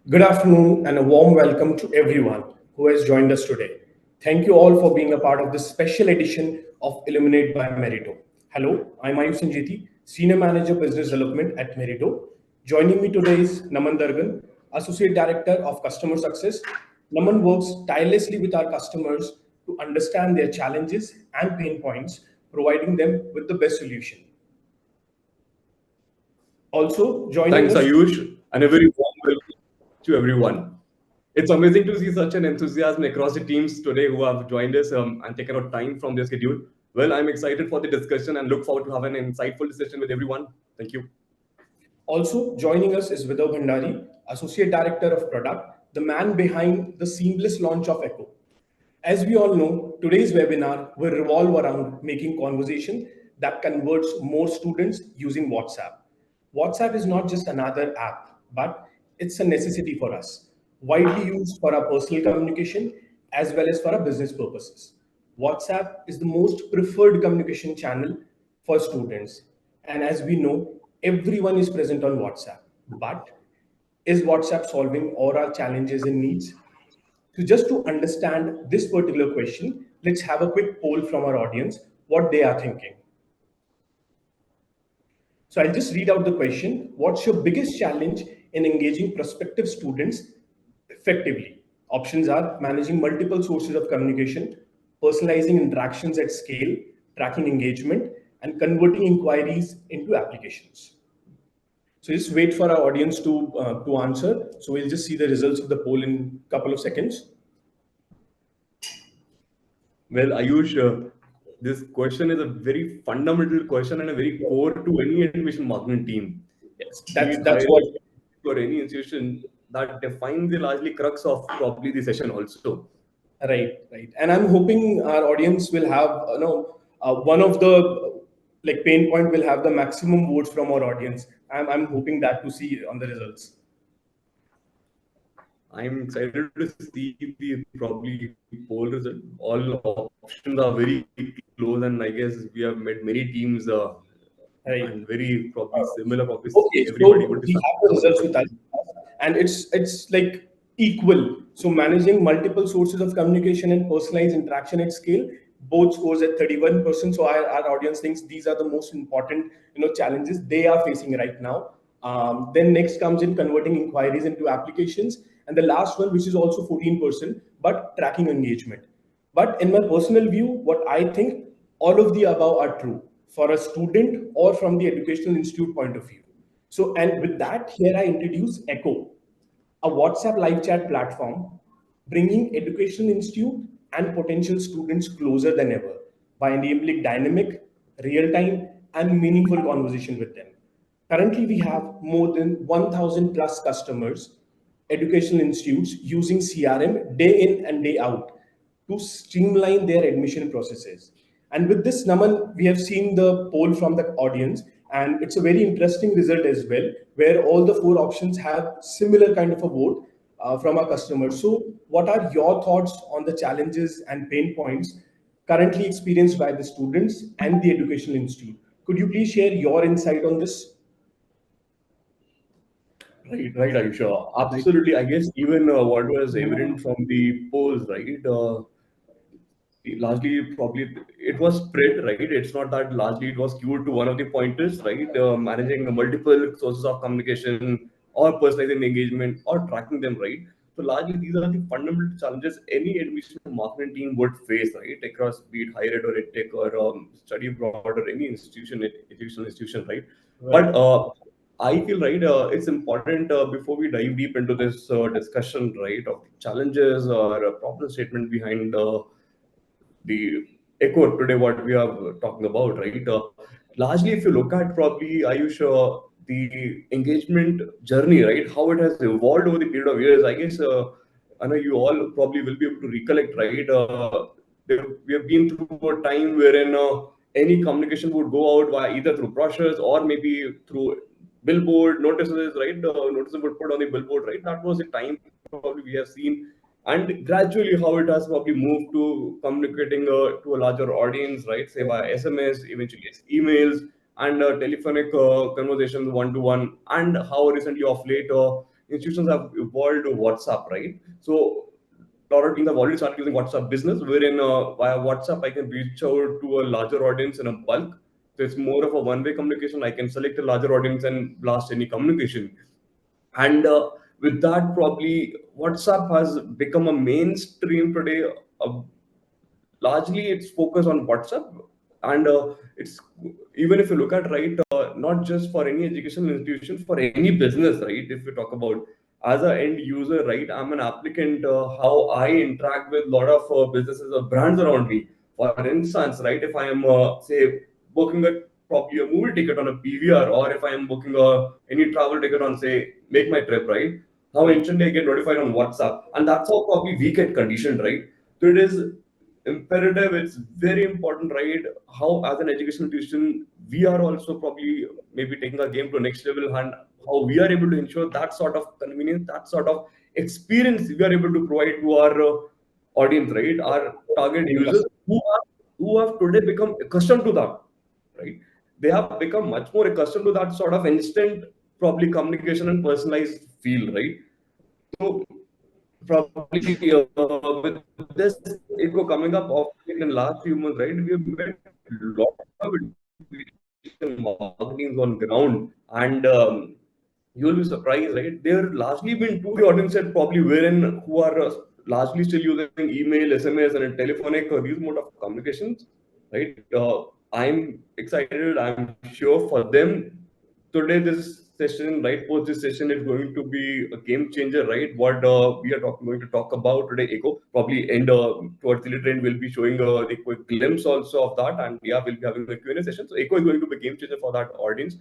Good afternoon and a warm welcome to everyone who has joined us today. Thank you all for being a part of this special edition of Illuminate by Meritto. Hello, I'm Ayush Sanjeti, Senior Manager Business Development at Meritto. Joining me today is Naman Dargan, Associate Director of Customer Success. Naman works tirelessly with our customers to understand their challenges and pain points, providing them with the best solution. Also joining Thanks, us. Ayush, and a very warm welcome to everyone. It's amazing to see such an enthusiasm across the teams today who have joined us and taken out time from their schedule. Well, I'm excited for the discussion and look forward to having an insightful discussion with everyone. Thank you. Also joining us is Vidya Bhandari, Associate Director of Product, the man behind the seamless launch of Echo. As we all know, today's webinar will revolve around making conversation that converts more students using WhatsApp. WhatsApp is not just another app, but it's a necessity for us, widely used for our personal communication as well as for our business purposes. WhatsApp is the most preferred communication channel for students. And as we know, everyone is present on WhatsApp. But is WhatsApp solving all our challenges and needs? So just to understand this particular question, let's have a quick poll from our audience, what they are thinking. So I'll just read out the question. What's your biggest challenge in engaging prospective students effectively? Options are managing multiple sources of communication, personalizing interactions at scale, tracking engagement, and converting inquiries into applications. So just wait for our audience to answer. So we'll just see the results of the poll in a couple of seconds. Well, Ayush, this question is a very fundamental question and a very core to any admission marketing team. Yes, Be it that's higher what. or any institution that defines the largely crux of probably the session also. Right. And I'm hoping our audience will have, one of the like pain point will have the maximum votes from our audience. I'm hoping that to see on the results. I'm excited to see the probably poll result. All options are very close, and I guess we have met many teams Right. and very probably similar probably Okay, everybody so would be we have the satisfied results with with us, and it's like equal. So managing multiple sources of communication and personalized interaction at scale, both scores at 31%. So our audience thinks these are the most important challenges they are facing right now. Then next comes in converting inquiries into applications, and the last one, which is also 14%, but tracking engagement. But in my personal view, what I think, all of the above are true for a student or from the educational institute point of view. So, and with that, here I introduce Echo, a WhatsApp live chat platform bringing educational institute and potential students closer than ever by enabling dynamic, real-time, and meaningful conversation with them. Currently, we have more than 1,000 plus customers, educational institutes using CRM day in and day out to streamline their admission processes. And with this, Naman, we have seen the poll from the audience, and it's a very interesting result as well, where all the four options have similar kind of a vote from our customers. So, what are your thoughts on the challenges and pain points currently experienced by the students and the educational institute? Could you please share your insight on this? right, Ayusha. Absolutely. I guess even what was evident from the polls, right? Largely, probably it was spread, right? It's not that largely it was skewed to one of the pointers, right? Managing multiple sources of communication or personalizing engagement or tracking them, right? So largely these are the fundamental challenges any admission marketing team would face, right? Across be it higher ed or EdTech or study abroad or any institution, educational institution, right? Right. But I feel right. It's important before we dive deep into this discussion, right, of challenges or a problem statement behind the echo today what we are talking about, right? Largely, if you look at probably Ayush, the engagement journey, right, how it has evolved over the period of years. I guess I know you all probably will be able to recollect, right? We have been through a time wherein any communication would go out via either through brochures or maybe through billboard notices, right? Notices would put on the billboard, right? That was the time probably we have seen, and gradually how it has probably moved to communicating to a larger audience, right? Say by SMS, eventually it's emails and telephonic conversations one to one, and how recently of late institutions have evolved WhatsApp, right? So a lot of teams have already started using WhatsApp Business, wherein via WhatsApp I can reach out to a larger audience in a bulk. So it's more of a one-way communication. I can select a larger audience and blast any communication. And with that, probably WhatsApp has become a mainstream today. Largely, it's focused on WhatsApp, and it's even if you look at right, not just for any educational institution, for any business, right? If you talk about as an end user, right, I'm an applicant. How I interact with a lot of businesses or brands around me. For instance, right, if I am say booking a probably a movie ticket on a PVR, or if I am booking any travel ticket on say Make My Trip, right? How instantly I get notified on WhatsApp, and that's how probably we get conditioned, right? So it is imperative, it's very important, right? How as an educational institution we are also probably maybe taking our game to next level, and how we are able to ensure that sort of convenience, that sort of experience we are able to provide to our audience, right? Our target users who have today become accustomed to that, right? They have become much more accustomed to that sort of instant probably communication and personalized feel, right? So probably with this echo coming up of in last few months, right? We have met a lot of education marketing on ground, and you will be surprised, right? There largely been two audiences probably wherein who are largely still using email, SMS, and telephonic these mode of communications, right? I'm excited. I'm sure for them today this session, right, post this session is going to be a game changer, right? What we are going to talk about today, Echo, probably end towards the later end, we'll be showing a quick glimpse also of that, and yeah, we'll be having a Q&A session. So Echo is going to be a game changer for that audience.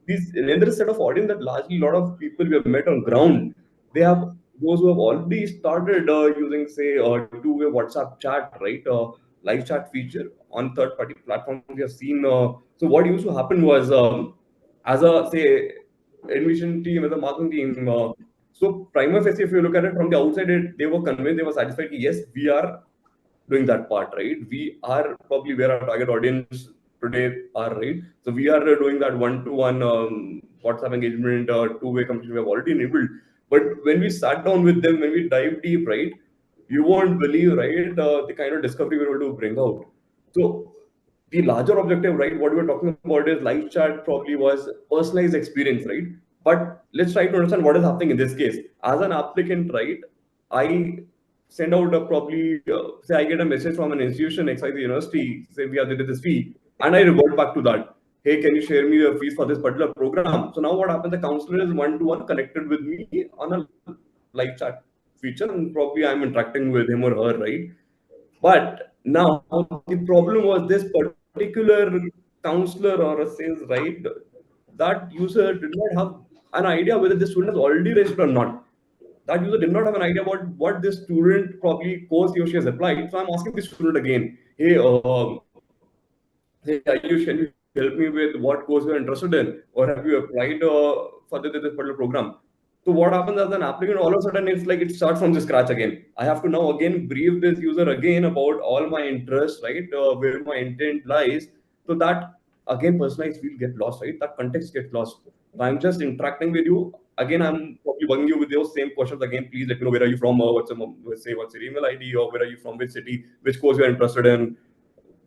These another set of audience that largely a lot of people we have met on ground, they have those who have already started using say two-way WhatsApp chat, right? Live chat feature on third-party platforms. We have seen. So what used to happen was as a say admission team, as a marketing team. So prima facie, if you look at it from the outside, they were convinced, they were satisfied. Yes, we are doing that part, right? We are probably where our target audience today are, right? So we are doing that one-to-one WhatsApp engagement, two-way communication we have already enabled. But when we sat down with them, when we dive deep, right, you won't believe, right, the kind of discovery we were able to bring out. So the larger objective, right, what we're talking about is live chat probably was personalized experience, right? But let's try to understand what is happening in this case. As an applicant, right, I send out a probably, say I get a message from an institution, XYZ University, say we are did this fee, and I revert back to that. Hey, can you share me your fees for this particular program? So now what happens, the counselor is one-to-one connected with me on a live chat feature, and probably I'm interacting with him or her, right? But now the problem was this particular counselor or a sales, right? That user did not have an idea whether the student has already registered or not. That user did not have an idea about what this student probably course he or she has applied. So I'm asking the student again, hey, hey, Ayush, can you help me with what course you're interested in? Or have you applied for this particular program? So what happens as an applicant, all of a sudden it's like it starts from the scratch again. I have to now again brief this user again about all my interests, right? Where my intent lies. So that again personalized field get lost, right? That context gets lost. So I'm just interacting with you. Again, I'm probably bugging you with those same questions again. Please let me know where are you from, what's your email ID, or where are you from, which city, which course you're interested in.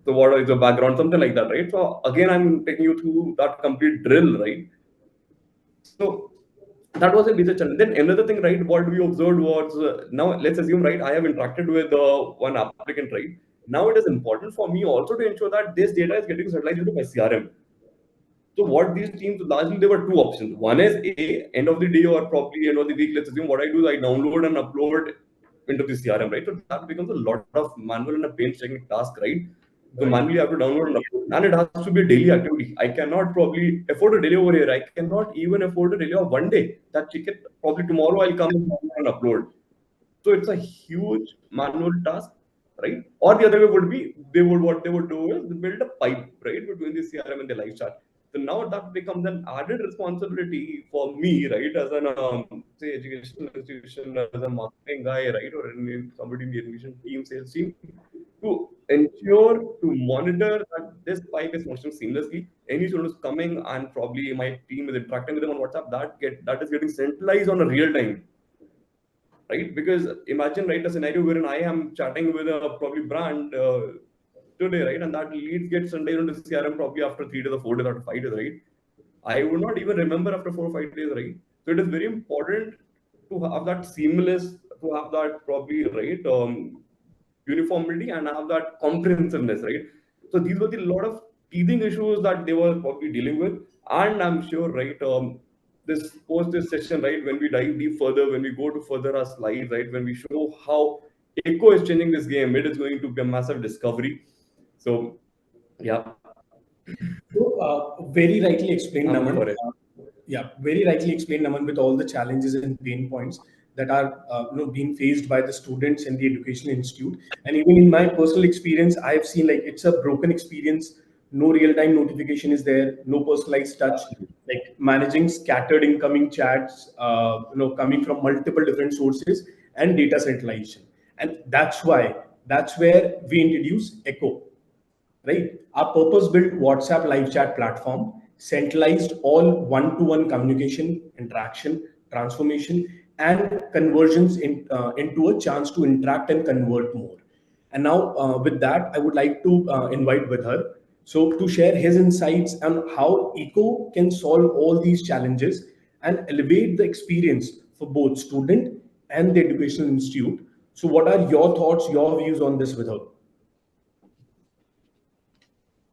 So what is the background, something like that, right? So again, I'm taking you through that complete drill, right? So that was a major challenge. Then another thing, right? What we observed was now let's assume, right? I have interacted with one applicant, right? Now it is important for me also to ensure that this data is getting centralized into my CRM. So what these teams largely there were two options. One is a end of the day or probably end of the week. Let's assume what I do is I download and upload into the CRM, right? So that becomes a lot of manual and a painstaking task, right? So manually I have to download and upload, and it has to be a daily activity. I cannot probably afford a delay over here. I cannot even afford a delay of one day. That ticket probably tomorrow I'll come and upload. So it's a huge manual task, right? Or the other way would be what they would do is build a pipe, right, between the CRM and the live chat. So now that becomes an added responsibility for me, right, as an say educational institution, as a marketing guy, right, or somebody in the admission team, sales team, to ensure to monitor that this pipe is functioning seamlessly. Any student who's coming and probably my team is interacting with them on WhatsApp, that is getting centralized on a real time, right? Because imagine, right, a scenario wherein I am chatting with a probably brand today, right, and that leads gets centralized on the CRM probably after 3 days or 4 days or 5 days, right? I would not even remember after 4 or 5 days, right? So it is very important to have that seamless, to have that probably, right, uniformity and have that comprehensiveness, right? So these were the lot of teething issues that they were probably dealing with, and I'm sure, right, this post this session, right, when we dive deep further, when we go to further our slides, right, when we show how Echo is changing this game, it is going to be a massive discovery. So yeah, So, very rightly explained, I'm up Naman. for it. Yeah, very rightly explained, Naman, with all the challenges and pain points that are being faced by the students in the educational institute. And even in my personal experience, I've seen like it's a broken experience. No real-time notification is there, no personalized touch, like managing scattered incoming chats, coming from multiple different sources and data centralization. And that's where we introduce Echo, right? Our purpose-built WhatsApp live chat platform centralized all one-to-one communication, interaction, transformation, and conversions into a chance to interact and convert more. And now, with that, I would like to invite Vidhar so to share his insights on how Eco can solve all these challenges and elevate the experience for both student and the educational institute. So, what are your thoughts, your views on this, Vidhar?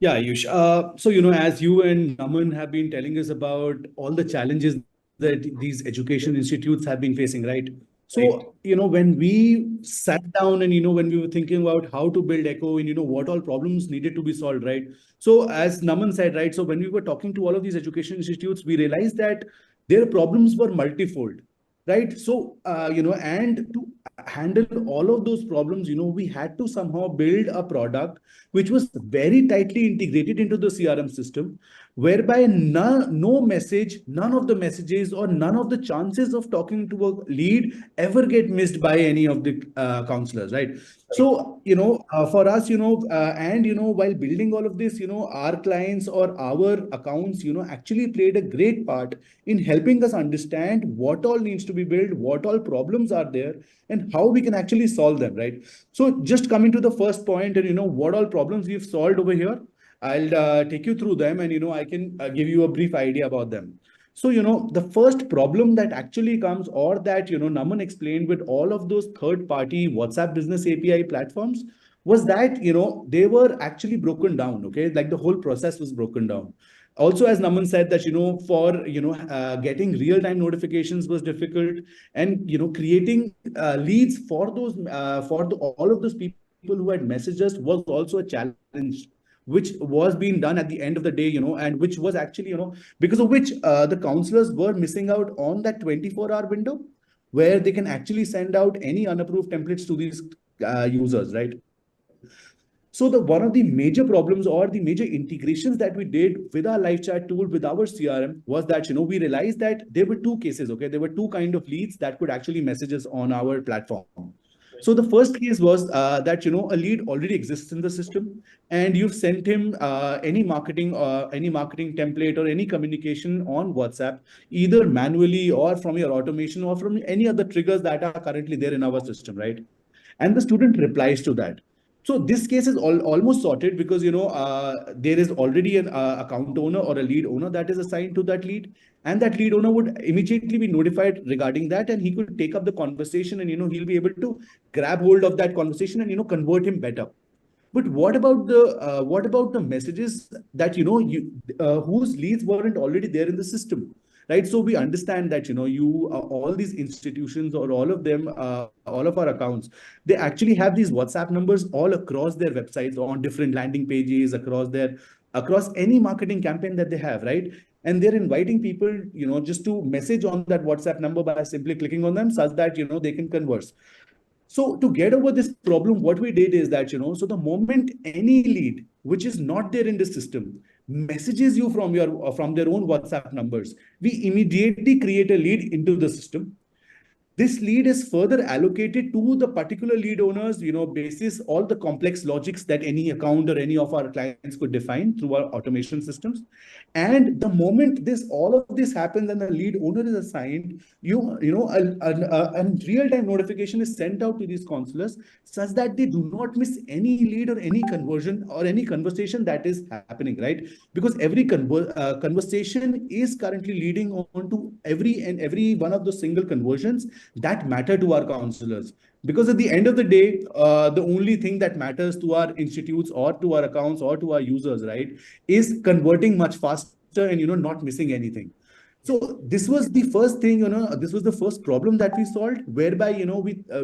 Yeah, Ayush. So, as you and Naman have been telling us about all the challenges that these education institutes have been facing, right? So, Right. when we sat down and, when we were thinking about how to build Echo and, what all problems needed to be solved, right? So, as Naman said, right? So, when we were talking to all of these education institutes, we realized that their problems were multifold, right? So, and to handle all of those problems, we had to somehow build a product which was very tightly integrated into the CRM system, whereby no message, none of the messages, or none of the chances of talking to a lead ever get missed by any of the counselors, right? So, for us, and, while building all of this, our clients or our accounts, actually played a great part in helping us understand what all needs to be built, what all problems are there, and how we can actually solve them, right? So just coming to the first point, and what all problems we've solved over here, I'll take you through them, and I can give you a brief idea about them. So the first problem that actually comes, or that Naman explained with all of those third-party WhatsApp Business API platforms, was that they were actually broken down. Okay, like the whole process was broken down. Also, as Naman said, that for getting real-time notifications was difficult, and creating leads for those all of those people who had messaged us was also a challenge, which was being done at the end of the day, and which was actually, because of which the counselors were missing out on that 24-hour window where they can actually send out any unapproved templates to these users, right? So the one of the major problems or the major integrations that we did with our live chat tool with our CRM was that we realized that there were two cases. Okay, there were two kind of leads that could actually message us on our platform. So the first case was that a lead already exists in the system, and you've sent him any marketing template or any communication on WhatsApp, either manually or from your automation or from any other triggers that are currently there in our system, right? And the student replies to that. So this case is almost sorted, because there is already an account owner or a lead owner that is assigned to that lead, and that lead owner would immediately be notified regarding that, and he could take up the conversation, and he'll be able to grab hold of that conversation and convert him better. But what about the messages that whose leads weren't already there in the system, right? So we understand that you all these institutions, or all of them, all of our accounts, they actually have these WhatsApp numbers all across their websites, on different landing pages, across any marketing campaign that they have, right? And they're inviting people, just to message on that WhatsApp number by simply clicking on them, such that they can converse. So to get over this problem, what we did is that, so the moment any lead which is not there in the system messages you from their own WhatsApp numbers, we immediately create a lead into the system. this lead is further allocated to the particular lead owners, basis all the complex logics that any account or any of our clients could define through our automation systems. And the moment all of this happens and the lead owner is assigned, a real-time notification is sent out to these counselors such that they do not miss any lead or any conversion or any conversation that is happening, right? Because every conversation is currently leading on to every one of the single conversions that matter to our counselors. Because at the end of the day, the only thing that matters to our institutes or to our accounts or to our users, right, is converting much faster and not missing anything. So this was the first thing, this was the first problem that we solved, whereby we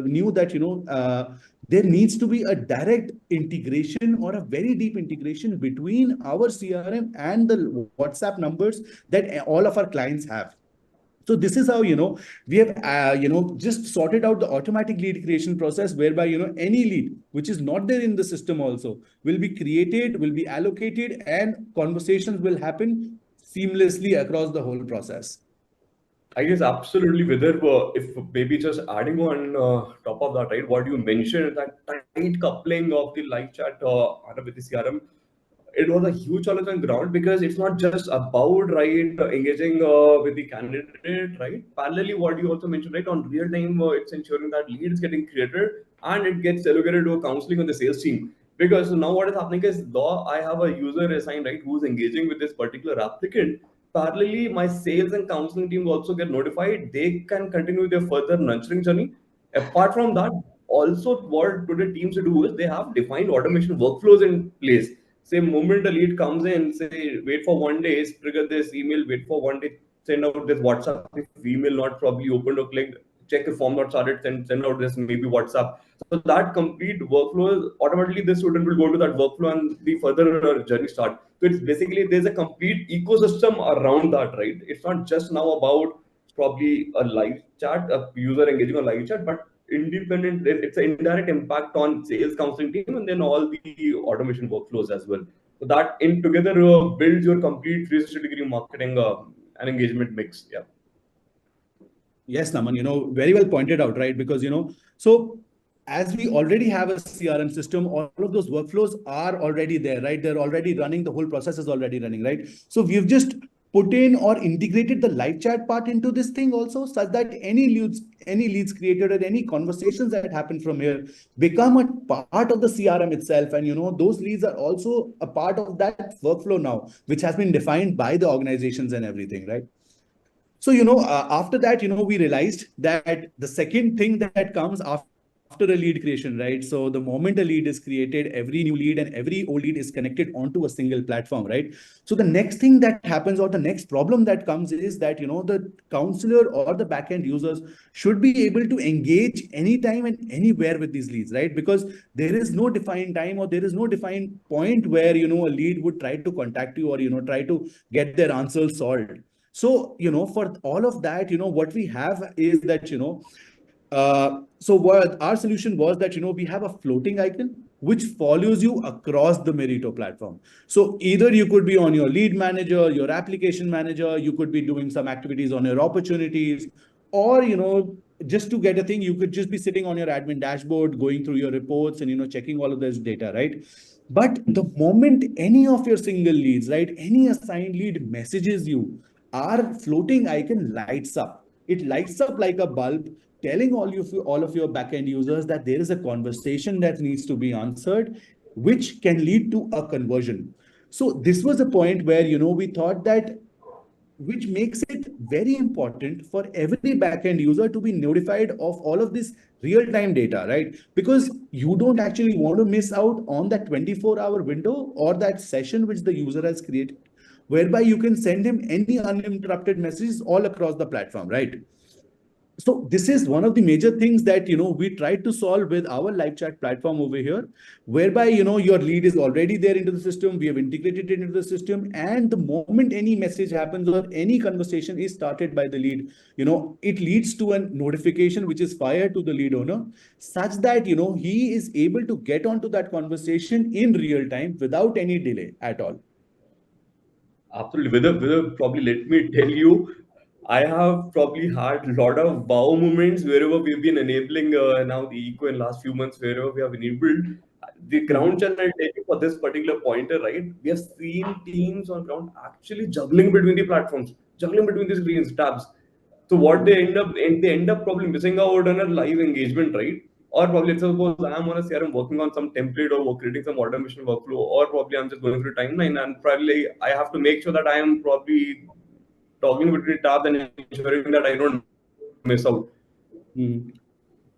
knew that there needs to be a direct integration or a very deep integration between our CRM and the WhatsApp numbers that all of our clients have. So this is how, we have, just sorted out the automatic lead creation process, whereby, any lead which is not there in the system also will be created, will be allocated, and conversations will happen seamlessly across the whole process. I guess absolutely. Whether if maybe just adding on top of that, right? What you mentioned, that tight coupling of the live chat with the CRM, it was a huge challenge on ground, because it's not just about engaging with the candidate, right? Parallelly, what you also mentioned, right, on real time, it's ensuring that leads getting created and it gets allocated to a counseling on the sales team. Because now what is happening is, though I have a user assigned, right, who's engaging with this particular applicant, parallelly my sales and counseling teams also get notified. They can continue their further nurturing journey. Apart from that, also what today teams do is they have defined automation workflows in place. Say moment a lead comes in, say wait for 1 day, trigger this email, wait for 1 day, send out this WhatsApp. If email not probably opened or clicked, check if form not started, send out this maybe WhatsApp. So that complete workflow, automatically the student will go to that workflow and the further journey start. So it's basically, there's a complete ecosystem around that, right? It's not just now about probably a live chat, a user engaging on live chat, but independent, it's an indirect impact on sales counseling team and then all the automation workflows as well. So that in together builds your complete 360-degree marketing and engagement mix. Yeah. Yes, Naman, very well pointed out, right? Because, so as we already have a CRM system, all of those workflows are already there, right? They're already running, the whole process is already running, right? So we've just put in or integrated the live chat part into this thing also, such that any leads created or any conversations that happen from here become a part of the CRM itself. And, those leads are also a part of that workflow now, which has been defined by the organizations and everything, right? So, after that, we realized that the second thing that comes after a lead creation, right? So the moment a lead is created, every new lead and every old lead is connected onto a single platform, right? So the next thing that happens, or the next problem that comes, is that, the counselor or the backend users should be able to engage anytime and anywhere with these leads, right? Because there is no defined time or there is no defined point where, a lead would try to contact you or, try to get their answers solved. So, for all of that, what we have is that, so what our solution was that, we have a floating icon which follows you across the Meritto platform. So either you could be on your lead manager, your application manager, you could be doing some activities on your opportunities, or, just to get a thing, you could just be sitting on your admin dashboard, going through your reports and, checking all of this data, right? But the moment any of your single leads, right, any assigned lead messages you, our floating icon lights up. It lights up like a bulb, telling all of your backend users that there is a conversation that needs to be answered, which can lead to a conversion. So this was a point where, we thought that, which makes it very important for every backend user to be notified of all of this real-time data, right? Because you don't actually want to miss out on that 24-hour window or that session which the user has created, whereby you can send him any uninterrupted messages all across the platform, right? So this is one of the major things that, we tried to solve with our live chat platform over here, whereby, your lead is already there into the system. We have integrated it into the system. And the moment any message happens or any conversation is started by the lead, it leads to a notification which is fired to the lead owner, such that, he is able to get onto that conversation in real time without any delay at all. Absolutely. Whether probably let me tell you, I have probably had a lot of wow moments wherever we've been enabling now the eco in last few months, wherever we have enabled the ground channel taking for this particular pointer, right? We have seen teams on ground actually juggling between the platforms, juggling between the screens, tabs. So what they end up probably missing out on a live engagement, right? Or probably let's suppose I'm on a CRM working on some template or creating some automation workflow, or probably I'm just going through timeline and probably I have to make sure that I am probably toggling between tabs and ensuring that I don't miss out.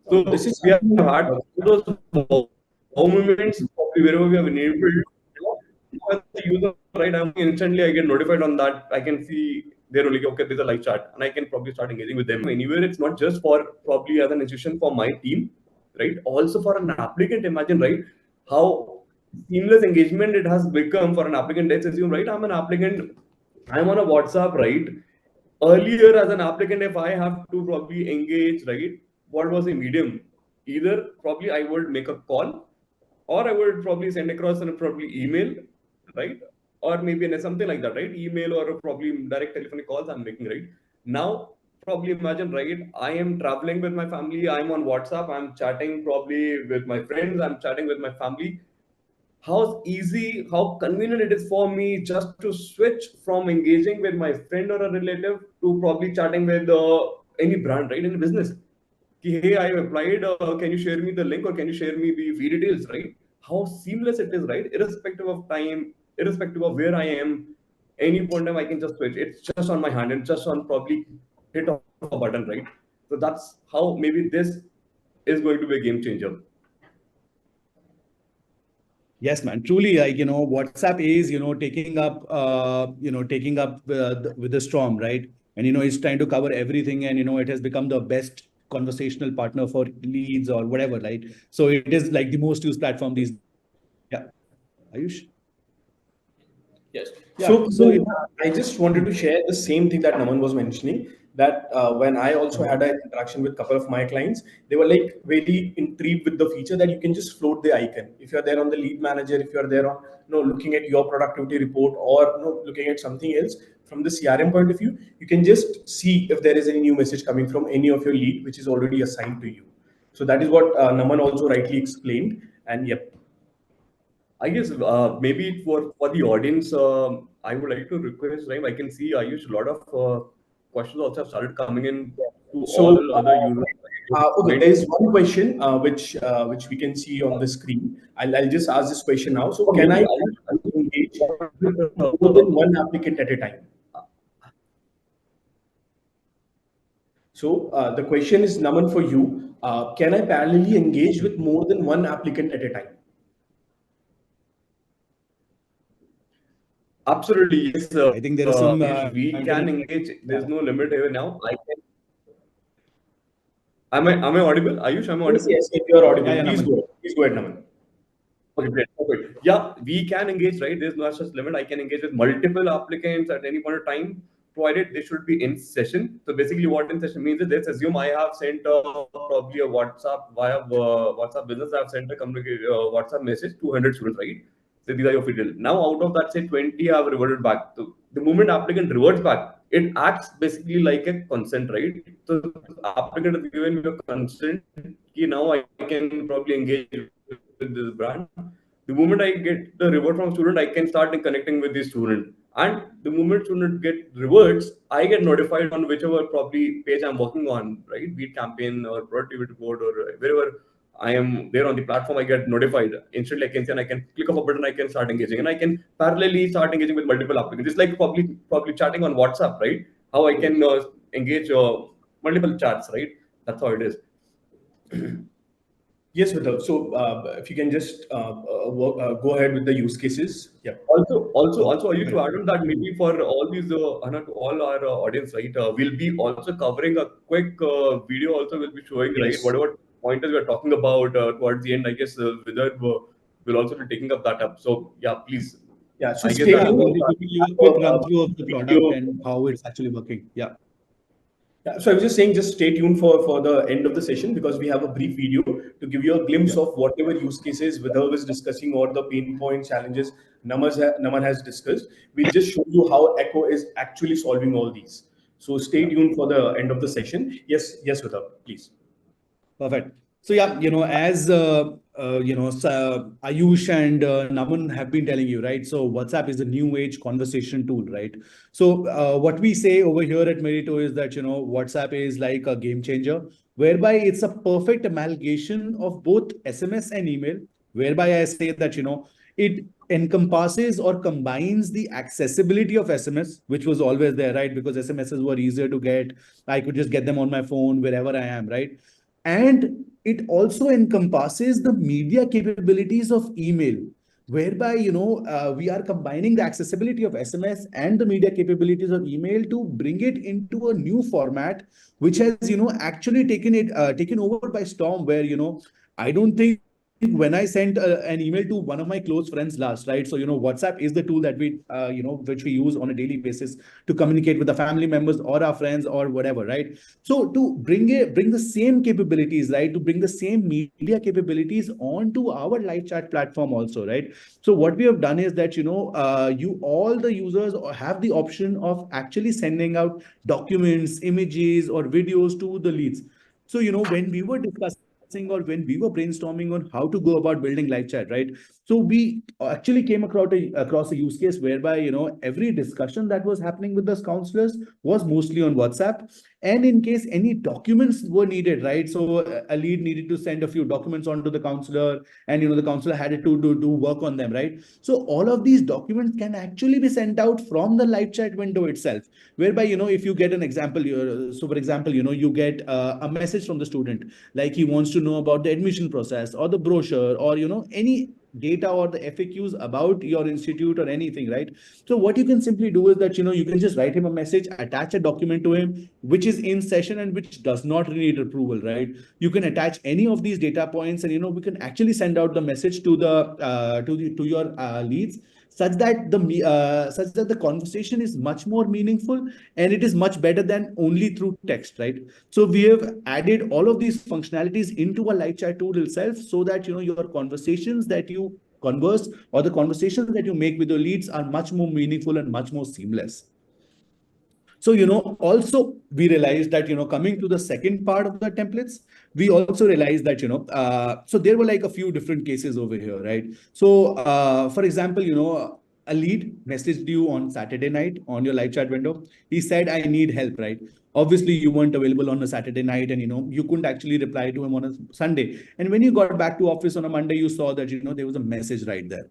So This is we have something, had those moments wherever we have enabled. As the user, right, I'm instantly I get notified on that. I can see they're only okay, there's a live chat, and I can probably start engaging with them anywhere. It's not just for probably as an institution for my team, right? Also for an applicant, imagine, right, how seamless engagement it has become for an applicant. Let's assume, right, I'm an applicant, I'm on a WhatsApp, right? Earlier, as an applicant, if I have to probably engage, right, what was the medium? Either probably I would make a call, or I would probably send across and probably email, right? Or maybe something like that, right? Email or probably direct telephonic calls I'm making, right? Now, probably imagine, right? I am traveling with my family, I'm on WhatsApp, I'm chatting probably with my friends, I'm chatting with my family. How easy, how convenient it is for me just to switch from engaging with my friend or a relative to probably chatting with any brand, right? Any business. Hey, I have applied. Can you share me the link or can you share me the fee details, right? How seamless it is, right? Irrespective of time, irrespective of where I am, any point in time I can just switch. It's just on my hand and just on probably hit of a button, right? So that's how maybe this is going to be a game changer. Yes, man. Truly, like, WhatsApp is, taking up with the storm, right? And, it's trying to cover everything. And, it has become the best conversational partner for leads or whatever, right? So it is like the most used platform these. Yeah. Ayush? Yes. Yeah. So I just wanted to share the same thing that Naman was mentioning. That when I also had an interaction with a couple of my clients, they were like very intrigued with the feature that you can just float the icon. If you're there on the lead manager, if you're there on looking at your productivity report or looking at something else from the CRM point of view, you can just see if there is any new message coming from any of your lead which is already assigned to you. So that is what Naman also rightly explained. And yep. I guess maybe for the audience, I would like to request, right? I can see Ayush, a lot of questions also have started coming in to So, all other users. okay, there is one question which we can see on the screen. I'll just ask this question now. So, can I engage with more than one applicant at a time? So, the question is, Naman, for you. Can I parallelly engage with more than one applicant at a time? Absolutely, yes. I think there is some. Ayush, we can engage. There's no limit here now. Am I audible? Ayush, am I Yes, audible? yes, if you're audible, Yeah, please Naman. go ahead. Please go ahead, Naman. Okay, great. Perfect. Yeah, we can engage, right? There's no such limit. I can engage with multiple applicants at any point of time, provided they should be in session. So basically, what in session means is, let's assume I have sent probably a WhatsApp via WhatsApp business. I've sent a WhatsApp message to 100 students, right? So these are your field. Now, out of that, say 20 have reverted back. So the moment applicant reverts back, it acts basically like a consent, right? So applicant has given me a consent. Now I can probably engage with this brand. The moment I get the reward from student, I can start connecting with the student. And the moment student get rewards, I get notified on whichever probably page I'm working on, right? Be it campaign or productivity board or wherever I am there on the platform, I get notified. Instantly, I can see and I can click off a button, I can start engaging. And I can parallelly start engaging with multiple applicants. It's like probably chatting on WhatsApp, right? How I can engage multiple chats, right? That's how it is. Yes, Vidal. So, if you can just go ahead with the use cases. Yeah. Also, I used to add on that maybe for all these, Anna, to all our audience, right? We'll be also covering a quick video. Also, we'll be showing, right, Yes. whatever pointers we're talking about towards the end. I guess Vidar will also be taking up that up. So, yeah, please. Yeah. So I guess stay that We'll tuned. be giving you a quick run through of the product Video. and how it's actually working. Yeah. Yeah, so I was just saying, just stay tuned for the end of the session because we have a brief video to give you a glimpse of whatever use cases Vidal was discussing or the pain point challenges Naman has discussed. We'll just show you how Echo is actually solving all these. So stay tuned for the end of the session. Yes, Vidha, please. Perfect. So yeah, as Ayush and Naman have been telling you, right? So WhatsApp is a new age conversation tool, right? So what we say over here at Meritto is that WhatsApp is like a game changer, whereby it's a perfect amalgamation of both SMS and email. Whereby I say that it encompasses or combines the accessibility of SMS, which was always there, right? Because SMSs were easier to get. I could just get them on my phone wherever I am, right? And it also encompasses the media capabilities of email, whereby we are combining the accessibility of SMS and the media capabilities of email to bring it into a new format, which has actually taken over by storm. Where I don't think when I sent an email to one of my close friends last, right? So WhatsApp is the tool that we which we use on a daily basis to communicate with the family members or our friends or whatever, right? So to bring the same capabilities, right? To bring the same media capabilities onto our live chat platform also, right? So what we have done is that you all the users have the option of actually sending out documents, images, or videos to the leads. So when we were discussing or when we were brainstorming on how to go about building live chat, right? So we actually came across a use case whereby every discussion that was happening with the counselors was mostly on WhatsApp. And in case any documents were needed, right? So a lead needed to send a few documents onto the counselor, and the counselor had to do work on them, right? So all of these documents can actually be sent out from the live chat window itself, whereby if you get an example, so for example, you get a message from the student, like he wants to know about the admission process or the brochure, or any data or the FAQs about your institute or anything, right? So what you can simply do is that you can just write him a message, attach a document to him which is in session and which does not need approval, right? You can attach any of these data points, and we can actually send out the message to to your leads, such that the conversation is much more meaningful, and it is much better than only through text, right? So we have added all of these functionalities into a live chat tool itself, so that your conversations that you converse, or the conversations that you make with your leads, are much more meaningful and much more seamless. So, also we realized that, coming to the second part of the templates, we also realized that, so there were like a few different cases over here, right? So, for example, a lead messaged you on Saturday night on your live chat window. He said, I need help, right? Obviously, you weren't available on a Saturday night, and, you couldn't actually reply to him on a Sunday. And when you got back to office on a Monday, you saw that, there was a message right there.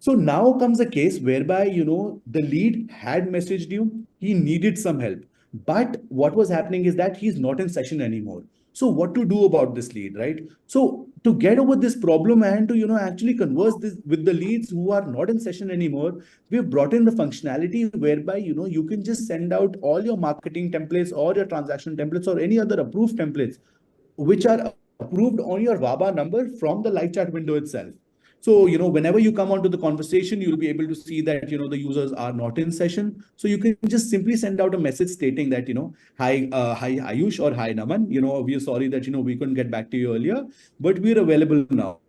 So now comes a case whereby, the lead had messaged you, he needed some help. But what was happening is that he's not in session anymore. So what to do about this lead, right? So to get over this problem and to, actually converse this with the leads who are not in session anymore, we've brought in the functionality whereby, you can just send out all your marketing templates or your transaction templates or any other approved templates, which are approved on your VABA number from the live chat window itself. So, whenever you come onto the conversation, you'll be able to see that, the users are not in session. So you can just simply send out a message stating that, hi Ayush, or hi Naman, we are sorry that, we couldn't get back to you earlier, but we're available now.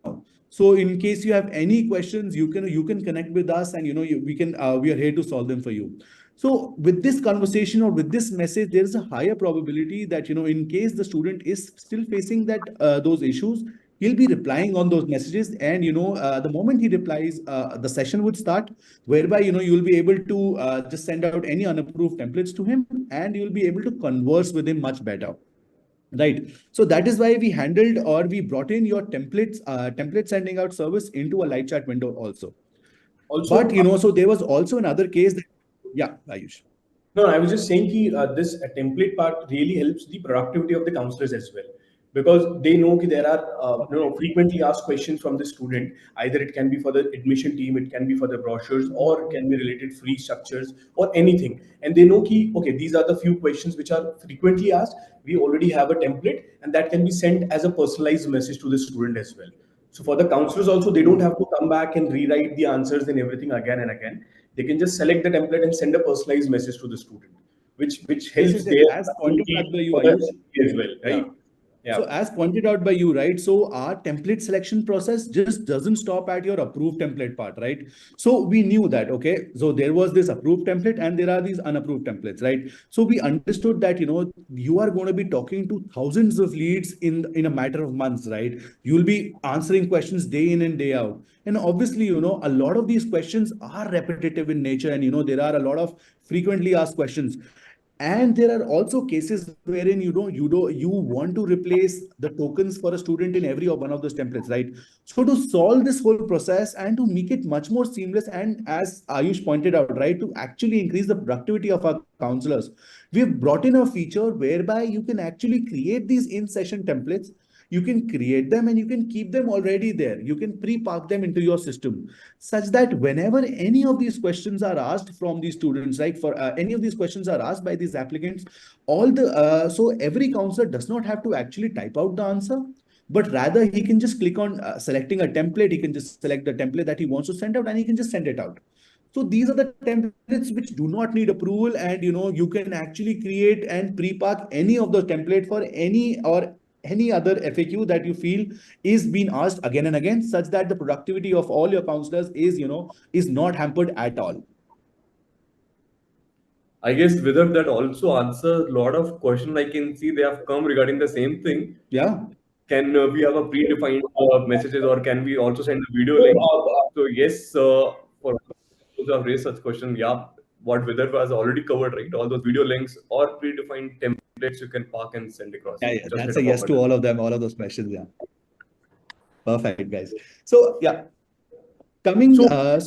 So in case you have any questions, you can connect with us, and, we are here to solve them for you. So with this conversation or with this message, there is a higher probability that, in case the student is still facing those issues, he'll be replying on those messages. And the moment he replies, the session would start, whereby you'll be able to just send out any unapproved templates to him, and you'll be able to converse with him much better. Right. So that is why we handled, or we brought in your template sending out service into a live chat window also. But so there was also another case that, yeah, Ayush. No, I was just saying that this template part really helps the productivity of the counselors as well, because they know that there are frequently asked questions from the student. Either it can be for the admission team, it can be for the brochures, or it can be related free structures or anything. And they know that, okay, these are the few questions which are frequently asked. We already have a template, and that can be sent as a personalized message to the student as well. So for the counselors also, they don't have to come back and rewrite the answers and everything again and again. They can just select the template and send a personalized message to the student, which helps their as pointed out by you, as well, right? So as pointed out by you, right? So our template selection process just doesn't stop at your approved template part, right? So we knew that, okay, so there was this approved template and there are these unapproved templates, right? So we understood that, you are going to be talking to thousands of leads in a matter of months, right? You'll be answering questions day in and day out. And obviously, a lot of these questions are repetitive in nature, and, there are a lot of frequently asked questions. And there are also cases wherein you want to replace the tokens for a student in every one of those templates, right? So to solve this whole process and to make it much more seamless, and as Ayush pointed out, right, to actually increase the productivity of our counselors, we've brought in a feature whereby you can actually create these in-session templates. You can create them and you can keep them already there. You can pre-park them into your system, such that whenever any of these questions are asked from these students, like for any of these questions are asked by these applicants, so every counselor does not have to actually type out the answer, but rather he can just click on selecting a template. He can just select the template that he wants to send out and he can just send it out. So these are the templates which do not need approval, and you can actually create and pre-park any of the template for any other FAQ that you feel is being asked again and again, such that the productivity of all your counselors is not hampered at all. I guess whether that also answers a lot of questions I can see they have come regarding the same thing. Yeah. Can we have a predefined messages, or can we also send a video link? So yes, for those who have raised such question, yeah, what Vidar has already covered, right? All those video links or predefined templates you can park and send across. Yeah, Just that's hit a a yes pop to all of them, all of those questions. Yeah. Perfect, guys. So yeah, coming. So, Yeah.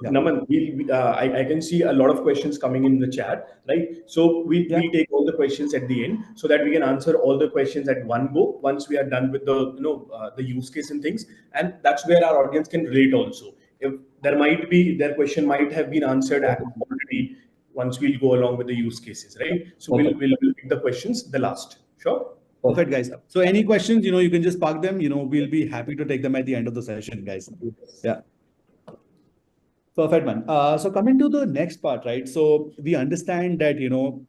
Naman, I can see a lot of questions coming in the chat, right? So we take all the questions at the end so that we can answer all the questions at one go once we are done with the use case and things, and that's where our audience can relate also. If their question might have been answered already once we'll go along with the use cases, right? So we'll pick the questions the last. Sure. Perfect, guys. So any questions, you can just park them. We'll be happy to take them at the end of the session, guys. Yeah. Perfect, man. So coming to the next part, right? So we understand that,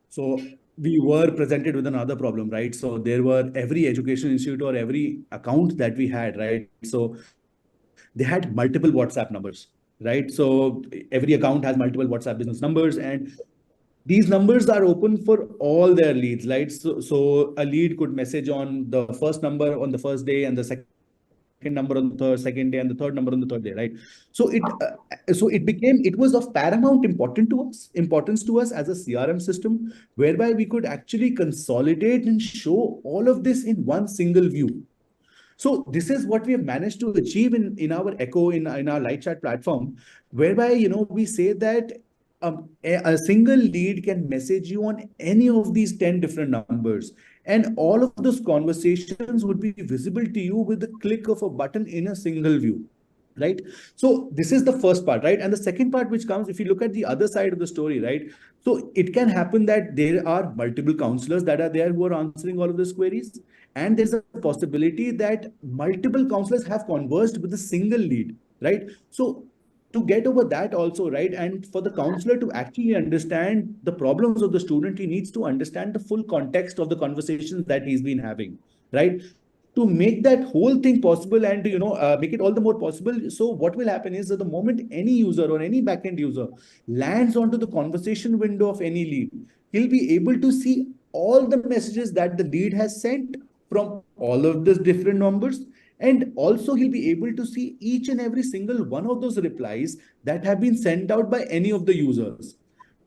so we were presented with another problem, right? So there were every education institute or every account that we had, right? So they had multiple WhatsApp numbers, right? So every account has multiple WhatsApp business numbers, and these numbers are open for all their leads, right? So a lead could message on the first number on the first day, and the second number on the second day, and the third number on the third day, right? So it was of paramount importance to us as a CRM system, whereby we could actually consolidate and show all of this in one single view. So this is what we have managed to achieve in our Echo, in our light chat platform, whereby we say that a single lead can message you on any of these 10 different numbers, and all of those conversations would be visible to you with the click of a button in a single view. Right. So this is the first part, right? And the second part, which comes, if you look at the other side of the story, right? So it can happen that there are multiple counselors that are there who are answering all of these queries. And there's a possibility that multiple counselors have conversed with a single lead, right? So to get over that also, right? And for the counselor to actually understand the problems of the student, he needs to understand the full context of the conversations that he's been having, right? To make that whole thing possible and to make it all the more possible. So what will happen is that the moment any user or any backend user lands onto the conversation window of any lead, he'll be able to see all the messages that the lead has sent from all of these different numbers, and also he'll be able to see each and every single one of those replies that have been sent out by any of the users,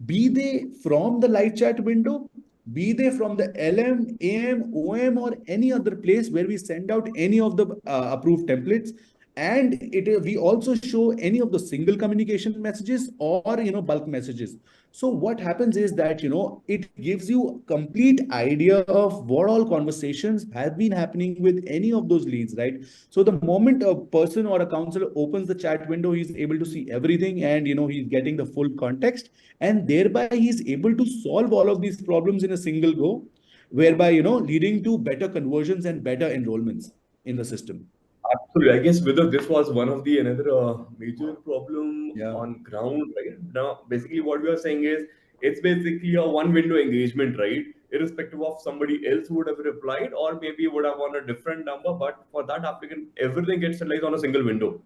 be they from the live chat window, be they from the LM, AM, OM, or any other place where we send out any of the approved templates. And we also show any of the single communication messages or bulk messages. So what happens is that it gives you complete idea of what all conversations have been happening with any of those leads, right? So the moment a person or a counselor opens the chat window, he's able to see everything, and he's getting the full context, and thereby he's able to solve all of these problems in a single go, whereby leading to better conversions and better enrollments in the system. Absolutely. I guess whether this was one of the another major problem on ground, right? Now, basically what we are saying is it's basically a one window engagement, right? irrespective of somebody else who would have replied, or maybe would have on a different number. But for that applicant, everything gets centralized on a single window.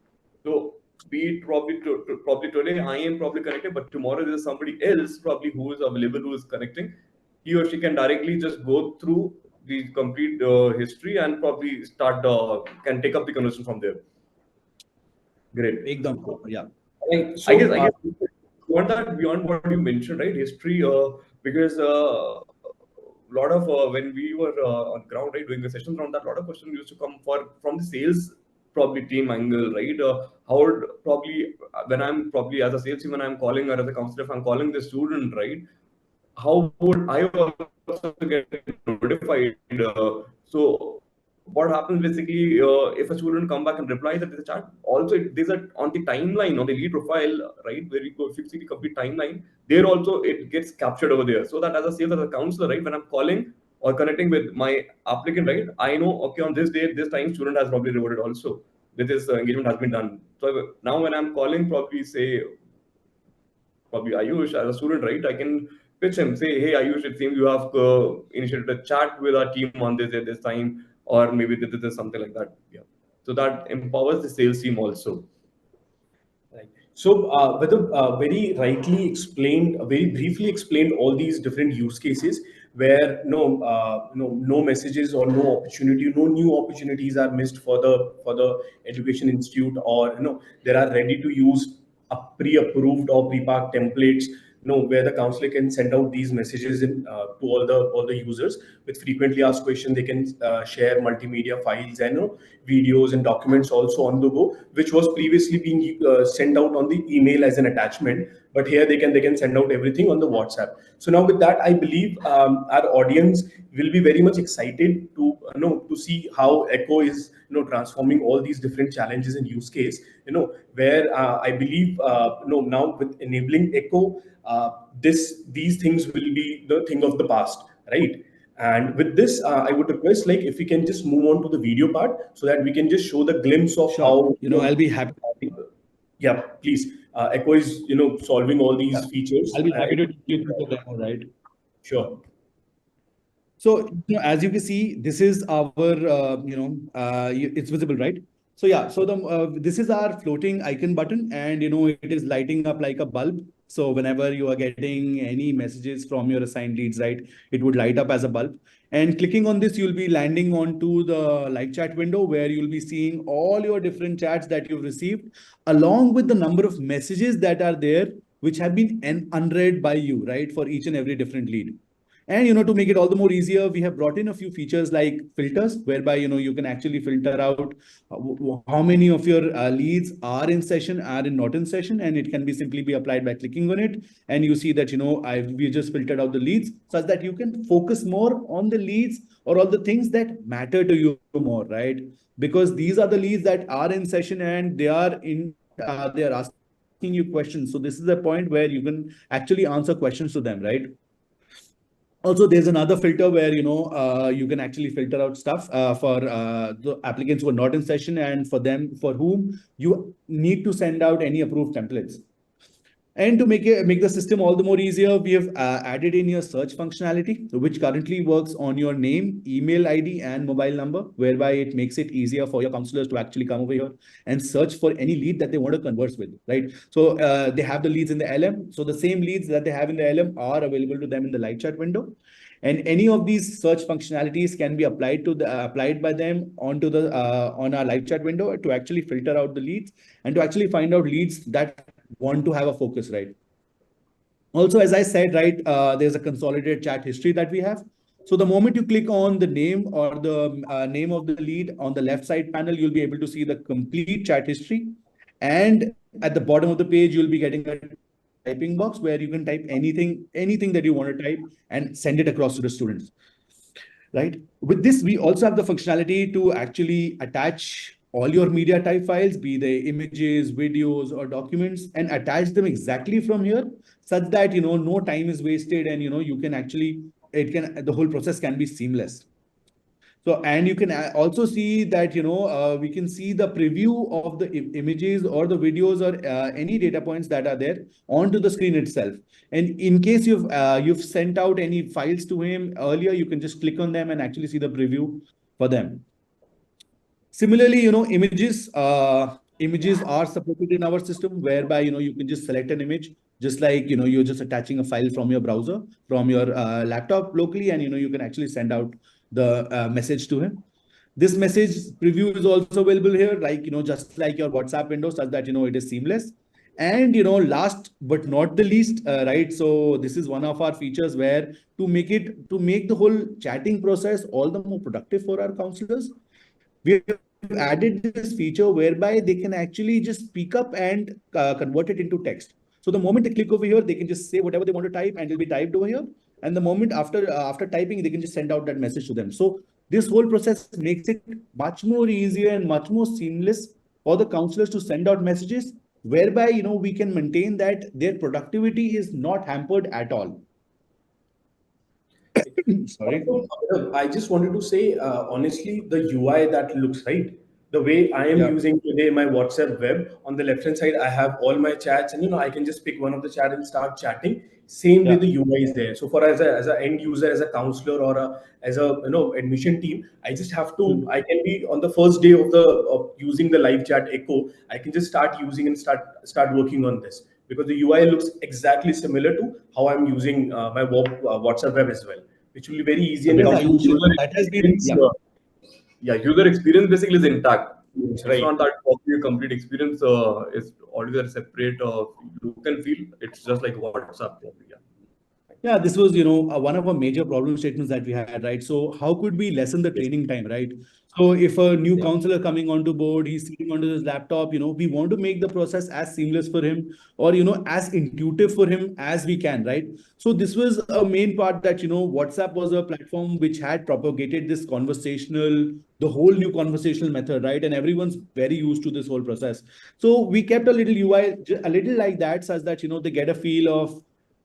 So be it probably today I am probably connected, but tomorrow there's somebody else probably who is available, who is connecting. He or she can directly just go through the complete history and probably start can take up the conversation from there. Great. Ekdam, yeah. I guess beyond what you mentioned, right? History, because a lot of when we were on ground, right, doing the sessions around that, a lot of questions used to come from the sales probably team angle, right? How would probably when I'm probably as a sales team, when I'm calling, or as a counselor, if I'm calling the student, right? How would I also get notified? So what happens basically if a student come back and replies that there's a chat, also there's a on the timeline on the lead profile, right, where you go, if you see the complete timeline, there also it gets captured over there, so that as a sales, as a counselor, right, when I'm calling or connecting with my applicant, right, I know, okay, on this day, this time, student has probably rewarded also with this engagement has been done. So now when I'm calling, probably say probably Ayush as a student, right, I can pitch him, say, hey Ayush, it seems you have initiated a chat with our team on this at this time, or maybe this something like that. Yeah. So that empowers the sales team also. Right. So, whether very rightly explained, very briefly explained all these different use cases where no messages or no opportunity, no new opportunities are missed for the education institute, or there are ready to use pre-approved or pre-packed templates, where the counselor can send out these messages to all the users with frequently asked questions. They can share multimedia files and videos and documents also on the go, which was previously being sent out on the email as an attachment. But here they can send out everything on the WhatsApp. So now with that, I believe our audience will be very much excited to see how Echo is transforming all these different challenges and use case. Where I believe now with enabling Echo, these things will be the thing of the past, right? And with this, I would request, like, if we can just move on to the video part so that we can just show the glimpse of how I'll be happy. Yeah, please. Echo is solving all these features. I'll be happy to take you through the demo, right? Sure. So, as you can see, this is our, it's visible, right? So yeah, so this is our floating icon button, and it is lighting up like a bulb. So whenever you are getting any messages from your assigned leads, right, it would light up as a bulb. And clicking on this, you'll be landing onto the live chat window where you'll be seeing all your different chats that you've received, along with the number of messages that are there, which have been unread by you, right, for each and every different lead. And to make it all the more easier, we have brought in a few features like filters, whereby you can actually filter out how many of your leads are in session, are not in session, and it can be simply be applied by clicking on it. And you see that we just filtered out the leads such that you can focus more on the leads or all the things that matter to you more, right? Because these are the leads that are in session and they are asking you questions. So this is the point where you can actually answer questions to them, right? Also, there's another filter where you can actually filter out stuff for the applicants who are not in session, and for whom you need to send out any approved templates. And to make the system all the more easier, we have added in your search functionality, which currently works on your name, email ID, and mobile number, whereby it makes it easier for your counselors to actually come over here and search for any lead that they want to converse with, right? So they have the leads in the LM. So the same leads that they have in the LM are available to them in the live chat window. And any of these search functionalities can be applied by them onto the on our live chat window to actually filter out the leads and to actually find out leads that want to have a focus, right? Also, as I said, right, there's a consolidated chat history that we have. So the moment you click on the name or the name of the lead on the left side panel, you'll be able to see the complete chat history. And at the bottom of the page, you'll be getting a typing box where you can type anything that you want to type and send it across to the students, right? With this, we also have the functionality to actually attach all your media type files, be they images, videos, or documents, and attach them exactly from here, such that no time is wasted, and you can actually the whole process can be seamless. So, and you can also see that, we can see the preview of the images or the videos or any data points that are there onto the screen itself. And in case you've sent out any files to him earlier, you can just click on them and actually see the preview for them. Similarly, images are supported in our system, whereby, you can just select an image, just like, you're just attaching a file from your browser, from your laptop locally, and, you can actually send out the message to him. This message preview is also available here, like, just like your WhatsApp window, such that, it is seamless. And, last but not the least, right? So this is one of our features where to make the whole chatting process all the more productive for our counselors, we have added this feature whereby they can actually just speak up and convert it into text. So the moment they click over here, they can just say whatever they want to type and it'll be typed over here. And the moment after typing, they can just send out that message to them. So this whole process makes it much more easier and much more seamless for the counselors to send out messages, whereby, we can maintain that their productivity is not hampered at all. Sorry. I just wanted to say, honestly, the UI that looks right, the way I am using today my WhatsApp web, on the left hand side, I have all my chats, and I can just pick one of the chat and start chatting. Same way the UI is there. So for as a end user, as a counselor, or as a admission team, I just have to. I can be on the first day of using the live chat Echo. I can just start using and start working on this, because the UI looks exactly similar to how I'm using my WhatsApp web as well, which will be very easy, and Yes, comes Ayush, User that has been, experience, user experience basically is intact. It's right. not that copy a complete experience is altogether separate look and feel. It's just like WhatsApp probably. Yeah, this was, one of our major problem statements that we had, right? So how could we lessen the training time, right? So if a new counselor coming onto board, he's sitting onto his laptop, we want to make the process as seamless for him, or, as intuitive for him as we can, right? So this was a main part that, WhatsApp was a platform which had propagated this the whole new conversational method, right? And everyone's very used to this whole process. So we kept a little UI, a little like that, such that, they get a feel of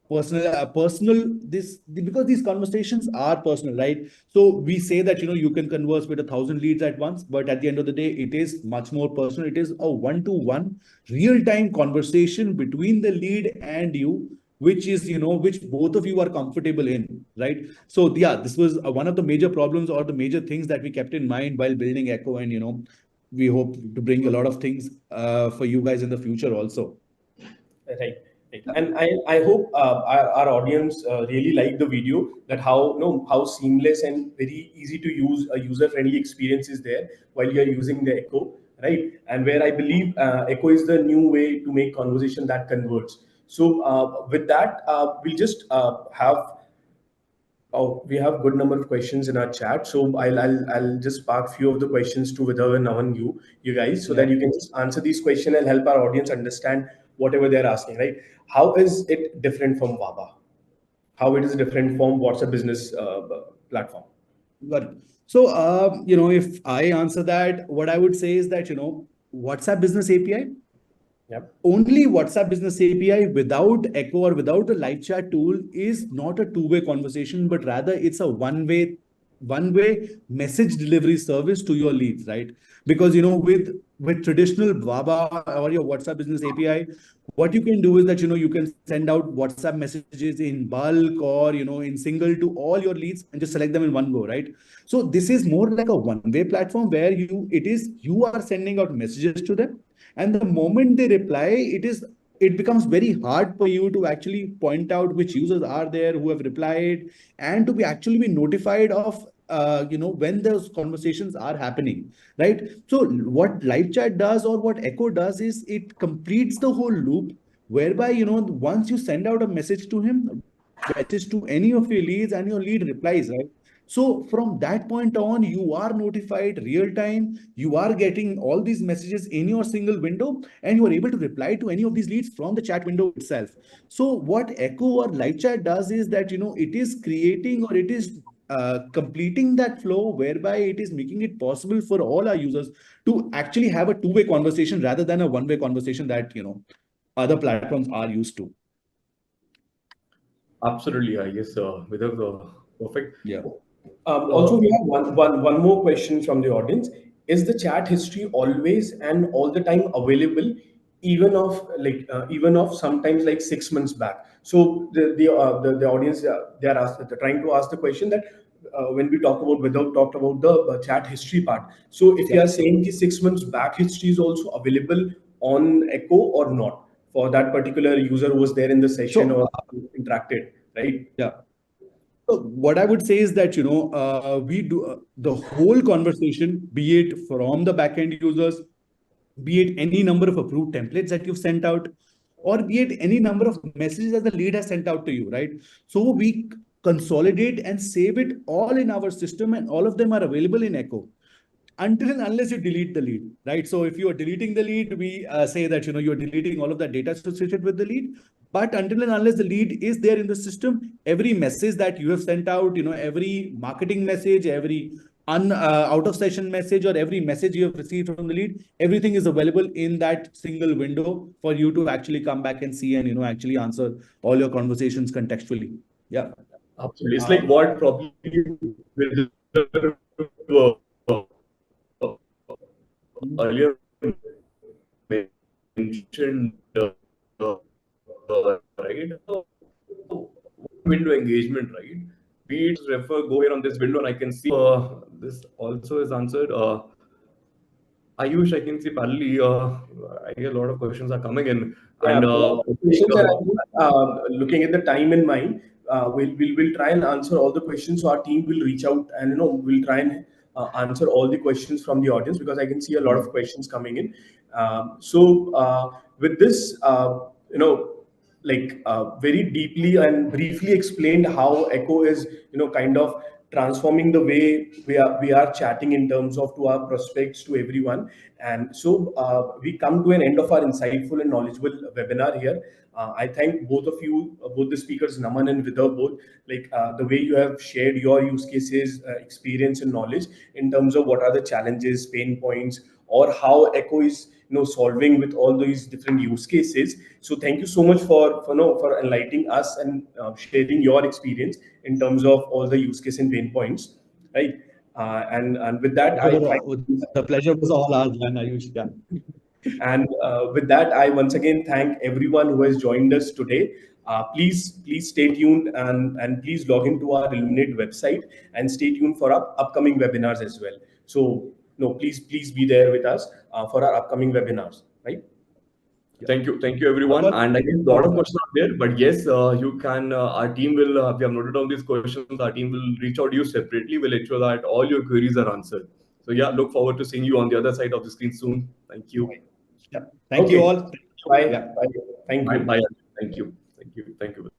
personal this, because these conversations are personal, right? So we say that, you can converse with 1,000 leads at once, but at the end of the day, it is much more personal. It is a one-to-one real-time conversation between the lead and you, which is, which both of you are comfortable in, right? So yeah, this was one of the major problems or the major things that we kept in mind while building Echo, and we hope to bring a lot of things for you guys in the future also. Right. And I hope our audience really liked the video, that how seamless and very easy to use, a user friendly experience is there while you are using the Echo, right? And where I believe Echo is the new way to make conversation that converts. So with that, we'll just have. Oh, we have good number of questions in our chat, so I'll just spark few of the questions to Vidar and Navan, you guys, so that you can just answer these questions and help our audience understand whatever they're asking. Right? How is it different from Vaba? How it is different from WhatsApp Business platform? Got it. So, if I answer that, what I would say is that, WhatsApp Business API, Yep. only WhatsApp Business API without Echo or without the live chat tool is not a two-way conversation, but rather it's a one-way message delivery service to your leads, right? Because, with traditional Baba or your WhatsApp Business API, what you can do is that, you can send out WhatsApp messages in bulk or, in single to all your leads and just select them in one go, right? So this is more like a one-way platform where you are sending out messages to them, and the moment they reply, it becomes very hard for you to actually point out which users are there who have replied, and to be notified of when those conversations are happening, right? So what live chat does or what Echo does is it completes the whole loop, whereby, once you send out a message to him, message to any of your leads, and your lead replies, right? So from that point on, you are notified real time. You are getting all these messages in your single window, and you are able to reply to any of these leads from the chat window itself. So what Echo or live chat does is that, it is creating, or it is completing that flow, whereby it is making it possible for all our users to actually have a two-way conversation rather than a one-way conversation that, other platforms are used to. Absolutely, I guess. With perfect. Yeah. Also, we have one more question from the audience. Is the chat history always and all the time available, even of sometimes like 6 months back? So the audience, they're trying to ask the question that when we talked about the chat history part. So if you are saying the 6 months back history is also available on Echo or not for that particular user who was there in the session or interacted, right? Yeah. So what I would say is that, we do the whole conversation, be it from the backend users, be it any number of approved templates that you've sent out, or be it any number of messages that the lead has sent out to you, right? So we consolidate and save it all in our system, and all of them are available in Echo until and unless you delete the lead, right? So if you are deleting the lead, we say that, you're deleting all of that data associated with the lead. But until and unless the lead is there in the system, every message that you have sent out, every marketing message, every out of session message, or every message you have received from the lead, everything is available in that single window for you to actually come back and see and, actually answer all your conversations contextually. Yeah. Absolutely. It's like what probably earlier mentioned, right? Window engagement, right? Be it refer, go here on this window, and I can see this also is answered. Ayush, I can see parallelly, I get a lot of questions are coming in. Yeah, And questions are, looking at the time in mind, we'll try and answer all the questions. So our team will reach out and we'll try and answer all the questions from the audience, because I can see a lot of questions coming in. With this, very deeply and briefly explained how Echo is kind of transforming the way we are chatting in terms of to our prospects, to everyone. And so we come to an end of our insightful and knowledgeable webinar here. I thank both of you, both the speakers, Naman and Vidar, both, the way you have shared your use cases, experience and knowledge in terms of what are the challenges, pain points, or how Echo is solving with all these different use cases. So thank you so much for enlightening us and sharing your experience in terms of all the use case and pain points, right? And with that, the pleasure was all ours, Ayush. Yeah. And with that, I once again thank everyone who has joined us today. Please stay tuned, and please log into our Illuminate website and stay tuned for our upcoming webinars as well. So please be there with us for our upcoming webinars, right? Thank you everyone. And I guess a lot of questions are there, but yes, you can. Our team will. We have noted down these questions. Our team will reach out to you separately. We'll ensure that all your queries are answered. So yeah, look forward to seeing you on the other side of the screen soon. Thank you. Yeah. Thank you all. Bye. Yeah. Bye. Thank you. Bye. Thank you. Thank you. Thank you.